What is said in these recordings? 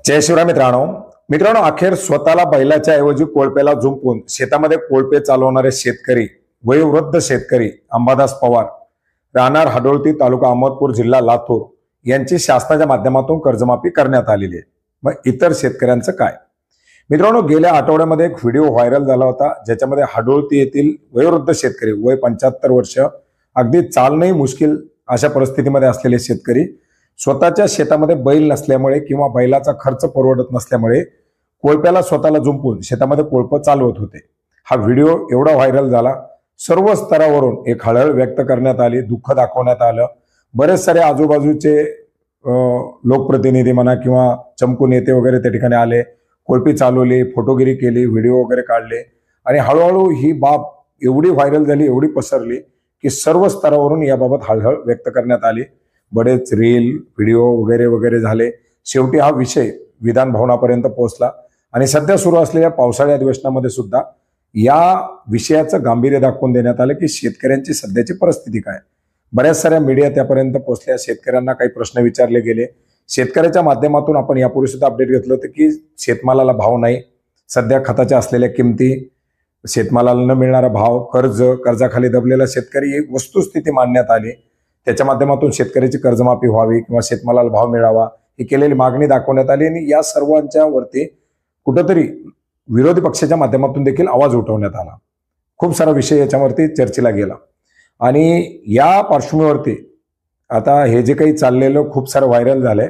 जय शिवराय मित्रांनो. मित्रांनो, अखेर स्वतःला बैलाच्या ऐवजी कोळप्याला झुंपून शेतामध्ये कोळपे चालवणारे शेतकरी, वयोवृद्ध शेतकरी अंबादास पवार, राहणार हाडोळती, तालुका अहमदपूर, जिल्हा लातूर यांची शासनाच्या माध्यमातून कर्जमाफी करण्यात आलेली आहे. मग इतर शेतकऱ्यांचं काय? मित्रांनो, गेल्या आठवड्यामध्ये एक व्हिडिओ व्हायरल झाला होता, ज्याच्यामध्ये हाडोळती येथील वयोवृद्ध शेतकरी, वय 75 वर्ष, अगदी चालणंही मुश्किल अशा परिस्थितीमध्ये असलेले शेतकरी स्वतःच्या शेतामध्ये बैल नसल्यामुळे किंवा बैलाचा खर्च परवडत नसल्यामुळे कोळप्याला स्वतःला झुंपून शेतामध्ये कोळप चालवत होते. हा व्हिडिओ एवढा व्हायरल झाला, सर्व स्तरावरून एक हळहळ व्यक्त करण्यात आली, दुःख दाखवण्यात आलं. बरेच सारे आजूबाजूचे लोकप्रतिनिधी म्हणा किंवा चमकू नेते वगैरे त्या ठिकाणी आले, कोळपी चालवली, फोटोगिरी केली, व्हिडिओ वगैरे काढले आणि हळूहळू ही बाब एवढी व्हायरल झाली, एवढी पसरली की सर्व स्तरावरून याबाबत हळहळ व्यक्त करण्यात आली. बरेच रील, व्हिडिओ वगैरे वगैरे झाले. शेवटी हा विषय विधान भवनापर्यंत पोहोचला आणि सध्या सुरू असलेल्या पावसाळी अधिवेशनामध्ये सुद्धा या विषयाचं गांभीर्य दाखवून देण्यात आलं की शेतकऱ्यांची सध्याची परिस्थिती काय. बऱ्याच साऱ्या मीडिया त्यापर्यंत पोहोचल्या, शेतकऱ्यांना काही प्रश्न विचारले गेले. शेतकऱ्याच्या माध्यमातून आपण यापूर्वी सुद्धा अपडेट घेतलं होतं की शेतमालाला भाव नाही, सध्या खताच्या असलेल्या किमती, शेतमालाला न मिळणारा भाव, कर्जाखाली दबलेला शेतकरी, ही वस्तुस्थिती मांडण्यात आली. त्याच्या माध्यमातून शेतकऱ्याची कर्जमाफी व्हावी किंवा शेतमालाला भाव मिळावा ही केलेली मागणी दाखवण्यात आली आणि या सर्वांच्या वरती कुठंतरी विरोधी पक्षाच्या माध्यमातून देखील आवाज उठवण्यात आला. खूप सारा विषय याच्यावरती चर्चेला गेला आणि या पार्श्वभूमीवरती आता हे जे काही चाललेलं खूप सारं व्हायरल झालंय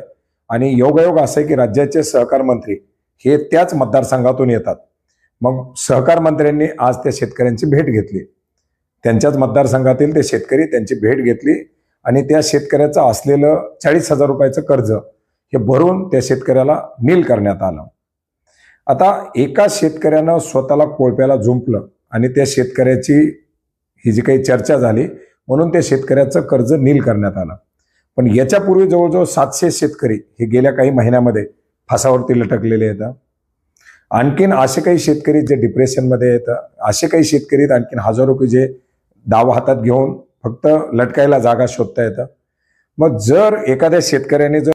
आणि योगायोग असं आहे की राज्याचे सहकार मंत्री हे त्याच मतदारसंघातून येतात. मग सहकार मंत्र्यांनी आज त्या शेतकऱ्यांची भेट घेतली, त्यांच्याच मतदारसंघातील ते शेतकरी त्यांची भेट घेतली आणि त्या शेतकऱ्याचं असलेलं 40,000 रुपयाचं कर्ज हे भरून त्या शेतकऱ्याला नील करण्यात आलं. आता एका शेतकऱ्यानं स्वतःला कोळप्याला झुंपलं आणि त्या शेतकऱ्याची ही जी काही चर्चा झाली म्हणून त्या शेतकऱ्याचं कर्ज नील करण्यात आलं. पण याच्यापूर्वी जवळजवळ 700 शेतकरी हे गेल्या काही महिन्यामध्ये फासावरती लटकलेले आहेत. आणखीन असे काही शेतकरी जे डिप्रेशनमध्ये आहेत, असे काही शेतकरी आणखीन हजारो की जे दावा हातात घेऊन फक्त लटकायला जागा शोधता येतं. मग जर एखाद्या शेतकऱ्याने जर